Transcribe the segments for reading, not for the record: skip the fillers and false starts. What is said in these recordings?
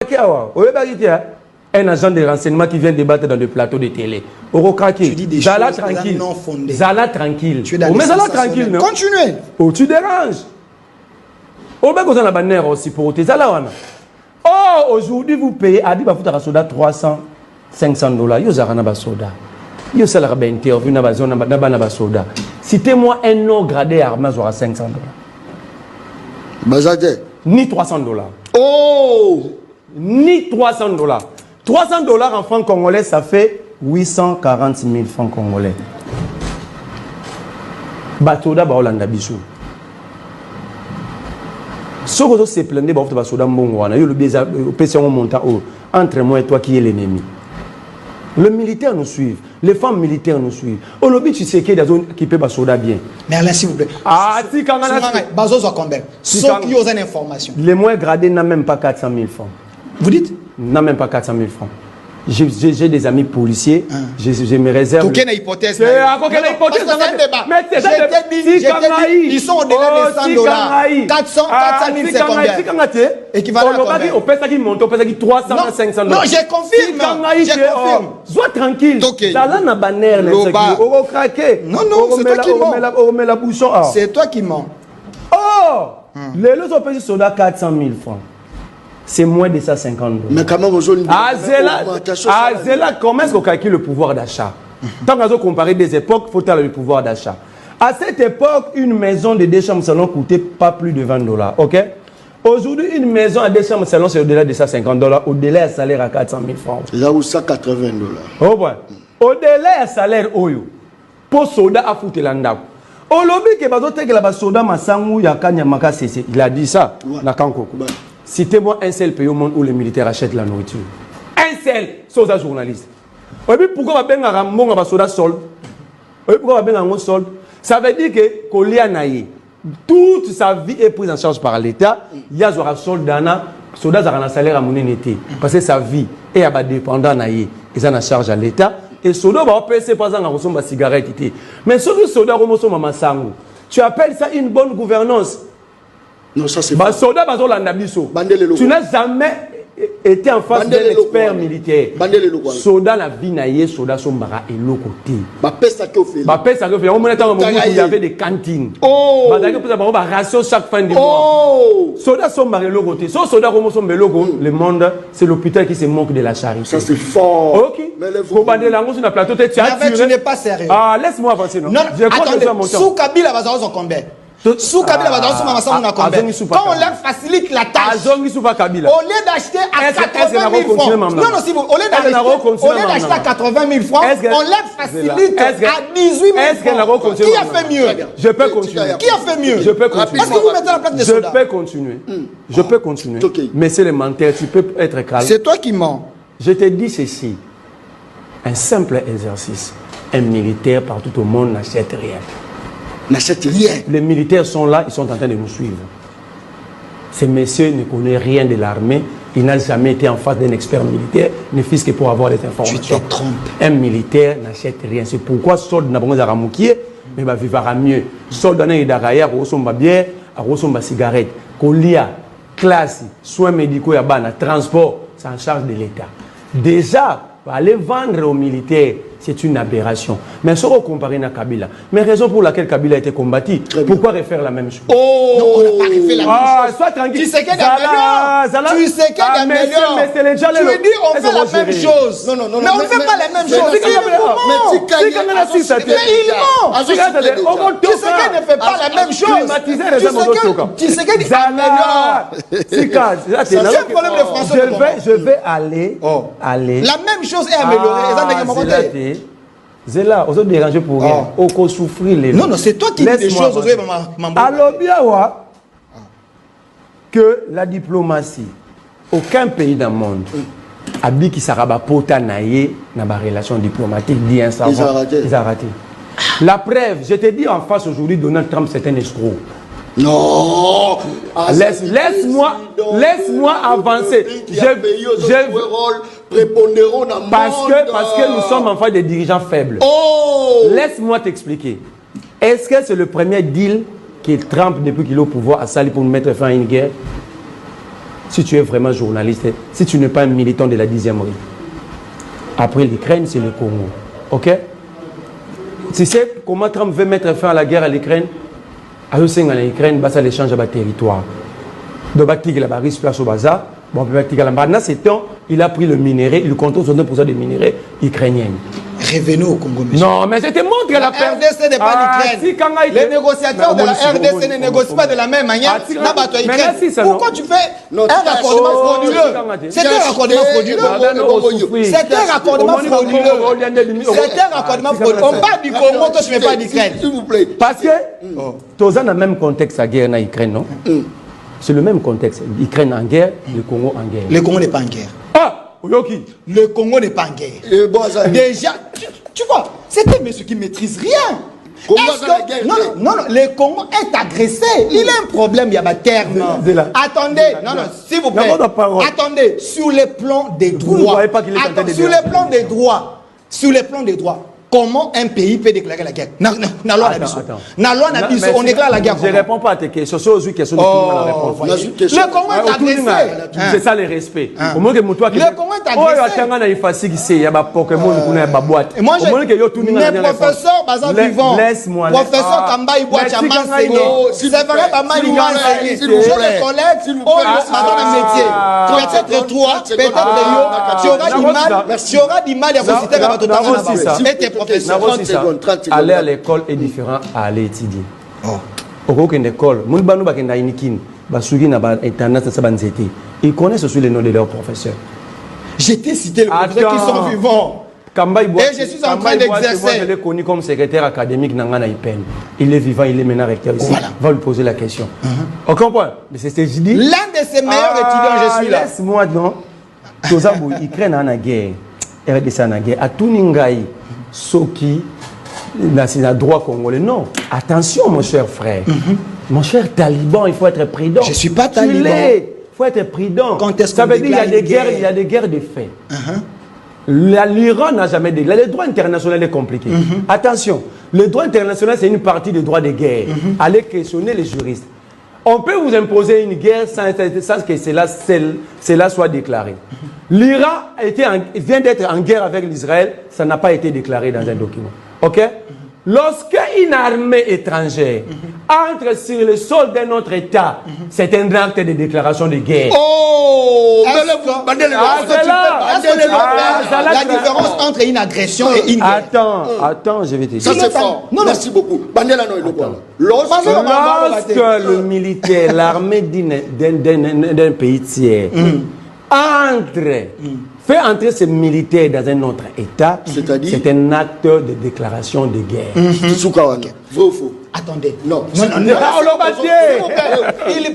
Un agent de renseignement qui vient débattre dans des plateaux de télé. Tu dis des Zala tranquille. Non fondées. Zala tranquille. Mais Zala tranquille, non? Continuez. Oh, tu déranges. Oh, ben, vous avez la bannière aussi pour Zala. Oh, aujourd'hui, vous payez à 300, 500 $. Yo zarana ba soda. Yo salaire ba interview na ba zone na soda. Citez-moi un nom gradé à armes à 500 $. Bazadé. Ni 300 $. Oh! Ni 300 $. 300 $ en francs congolais, ça fait 840 000 francs congolais. Batoda ba Olanda biso. Soko se plaindre ba soda mbongo wana. Yo le bieza opération monta entre moi et toi qui est l'ennemi. Le militaire nous suit, les femmes militaires nous suivent. Au lobby, tu sais qu'il y a des zones qui peuvent soda bien. Mais Alain, s'il vous plaît. Ah, si quand on a Bazo combien? Ceux qui ont une information. Les moins gradés n'ont même pas 400 000 francs. Vous dites? N'a même pas 400 000 francs. J'ai des amis policiers, je me réserve. Quelle hypothèse? C'est un débat. Mais c'est dit, ils sont au-delà des 100 $. 400 000, c'est combien? Équivalent à combien? Au pèse qui monte, au pèse qui 300 à 500 $. Non, je confirme. Sois tranquille. Ça là, na bannière, on craquer. Non, c'est toi qui mens. On met la bouchon. C'est toi qui mens. Oh! Les lots ont payé soda 400 000 francs. C'est moins de ça 50 $. Mais comment vous avez Zela, comment est-ce qu'on calcule le pouvoir d'achat? Tant qu'on comparer des époques, il faut avoir le pouvoir d'achat. À cette époque, une maison de 2 chambres salon coûtait pas plus de 20 $. Ok? Aujourd'hui, une maison à 2 chambres salon, c'est au-delà de ça 50 $. Au-delà, un salaire à 400 000 francs. Là où ça 80 $. Oh, ouais. Au-delà, un salaire, pour soda à foutre l'andao. Au lobby, que la soda masangu ya kanyamaka cessé. Il a dit ça. Na Kankoko. Citez-moi un seul pays au monde où les militaires achètent la nourriture. Un seul, sans un journaliste. Pourquoi on va faire un soldat solde? Pourquoi on va faire un solde? Ça veut dire que Kolia Naye, toute sa vie est prise en charge par l'État. Il y a un soldat, soldat a un salaire à mon été. Parce que sa vie est dépendant Naye. Ils ont en charge à l'État. Et soldat va payer par exemple une cigarette. Mais ce que soldat tu appelles ça une bonne gouvernance? Non, ça c'est tu n'as jamais été en face d'un expert militaire. Soda la vie naïe, soda son bara et l'autre côté. Il y avait des cantines. On va ration chaque fin du mois. Soda son bara et l'autre côté. Soda le monde, c'est l'hôpital qui se moque de la charité. Ça c'est fort. Ok. Tu n'es pas sérieux. Ah, laisse-moi avancer. Non, attendez. Sous Kabila, va combien? Sous Kabila, quand on leur facilite la tâche, au lieu d'acheter à 80 000 francs, non, si vous, au lieu d'acheter à 80 000 francs, on leur facilite à 18 000 francs. Qui a fait mieux? Je peux continuer. Qui a fait mieux? Je peux continuer. Est-ce que vous mettez la place des soldats? Je peux continuer. Je peux continuer. Mais c'est le menteur, tu peux être calme. C'est toi qui mens. Je te dis ceci. Un simple exercice. Un militaire partout au monde n'achète rien. N'achète rien. Les militaires sont là, ils sont en train de nous suivre. Ces messieurs ne connaissent rien de l'armée. Ils n'ont jamais été en face d'un expert militaire, ne fût-ce que pour avoir des informations. Tu te trompes. Un militaire n'achète rien. C'est pourquoi soldat n'a pas besoin de mais va vivre mieux. Soldat n'a pas besoin de bière, de cigarette. Colia, classe, soins médicaux, transport, c'est en charge de l'État. Déjà, aller vendre aux militaires, c'est une aberration. Mais si on compare à Kabila, mais raison pour laquelle Kabila a été combattu, pourquoi refaire la même chose? Oh, non, on n'a pas refait la même chose. Sois tranquille. Tu sais qu'il y a des améliorés. Tu sais qu'il y a des améliorés. Tu dis on fait la même chose. Non. Mais on ne fait pas la même chose. Mais il ment. Tu sais qu'elle ne fait pas la même chose. Tu sais qu'elle améliore. C'est un problème de français. Je vais aller. La même chose est améliorée. Zéla, on déranger pour rien. On souffrir les. Non, c'est toi qui dis des choses. Alors bien que la diplomatie, aucun pays dans le monde, habite qui s'araba pota naïe dans ma relation diplomatique, dit un savant. Ils ont raté. La preuve, je te dis en face aujourd'hui, Donald Trump c'est un escroc. Non. Laisse-moi avancer. Parce que nous sommes en face des dirigeants faibles. Laisse-moi t'expliquer. Est-ce que c'est le premier deal que Trump, depuis qu'il est au pouvoir, a sali pour nous mettre fin à une guerre? si tu es vraiment journaliste, si tu n'es pas un militant de la 10e rue. Après l'Ukraine, c'est le Congo. Ok? Tu sais comment Trump veut mettre fin à la guerre à l'Ukraine? À l'Ukraine, ça l'échange de territoire. Donc, il a risque place au bazar. Bon, maintenant, c'est temps, il a pris le minerai, il contrôle 60% des minéraux ukrainiens. Revenons au Congo, monsieur. Non, mais je te montre la RDC n'est pas l'Ukraine. Les négociateurs de la RDC ne négocient pas de la même manière. Pourquoi tu fais un raccordement frauduleux? C'est un raccordement frauduleux. C'est un raccordement frauduleux. C'est un raccordement frauduleux. On parle du Congo, toi tu ne mets pas d'Ukraine. S'il vous plaît. Parce que, tous dans le même contexte, la guerre en Ukraine, non? C'est le même contexte. L'Ukraine en guerre, le Congo en guerre. Le Congo n'est pas en guerre. Ah, le Congo n'est pas en guerre. Déjà, tu vois, c'est un monsieur qui ne maîtrise rien. Non, le Congo est agressé. Il a un problème, il y a un terme. Attendez, s'il vous plaît. Attendez, sur le plan des droits. Sur le plan des droits. Comment un pays peut déclarer la guerre? On déclare la guerre. Je ne réponds pas à tes questions. C'est aux questions de tout le monde. Le Congo est agressé. C'est ça le respect. Le Congo est agressé. Il y a des Pokémon, il y a des boîtes. Moi, mes professeurs, basant vivant, professeur Kamba Iboua Chaman Seigneur, c'est vrai, Bama Liman Seigneur, je les collègues, peut-être toi, peut-être tu auras du mal à vous citer à votre temps. Aller à l'école est différent à aller étudier. Au une école, ils connaissent aussi les noms de leurs professeurs. J'ai cité les professeurs qui sont vivants. Et je suis en train d'exercer. Je l'ai connu comme secrétaire académique Nangana Ipen. Il est vivant, il est maintenant recteur ici. Voilà. Va lui poser la question. On comprend? Mais c'est ce que je dis. L'un de ses meilleurs étudiants, je suis là. Laisse-moi, non. Tozabou, ils craignent en guerre. RDC en guerre. À tout Ningaï. Soki, c'est un droit congolais. Non, attention mon cher frère. Mon cher taliban, il faut être prudent. Je ne suis pas taliban. Il faut être prudent. Ça veut dire qu'il y a des guerres de fait. L'Iran n'a jamais dit. Le droit international est compliqué. Attention, le droit international c'est une partie du droit de guerre. Allez questionner les juristes. On peut vous imposer une guerre sans que cela soit déclaré. L'Iran vient d'être en guerre avec l'Israël, ça n'a pas été déclaré dans un document. Ok? Lorsqu'une armée étrangère entre sur le sol d'un autre État, c'est un acte de déclaration de guerre. Oh! La différence entre une agression et une guerre. Attends, je vais te dire. Ça c'est fort. Merci beaucoup. Lorsque le militaire, l'armée d'un pays tiers, fait entrer ces militaires dans un autre État, c'est un acte de déclaration de guerre. Vrai ou faux? Attendez. Non. Il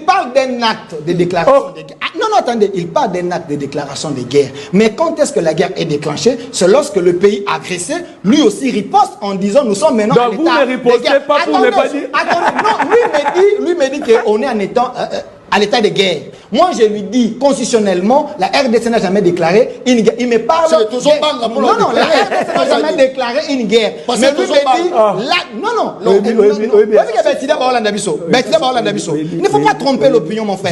parle d'un acte de déclaration de guerre. Non, attendez. Il parle d'un acte de déclaration de guerre. Mais quand est-ce que la guerre est déclenchée? C'est lorsque le pays agressé, lui aussi riposte en disant nous sommes maintenant à l'état de guerre. Donc vous ne ripostez pas pour ne pas dire... Attendez, non, lui me dit qu'on est en étant... à l'état de guerre. Moi, je lui dis, constitutionnellement, la RDC n'a jamais déclaré une guerre. Il me parle... Non, la RDC n'a jamais déclaré une guerre. Mais lui me dit... Non. Il ne faut pas tromper l'opinion, mon frère.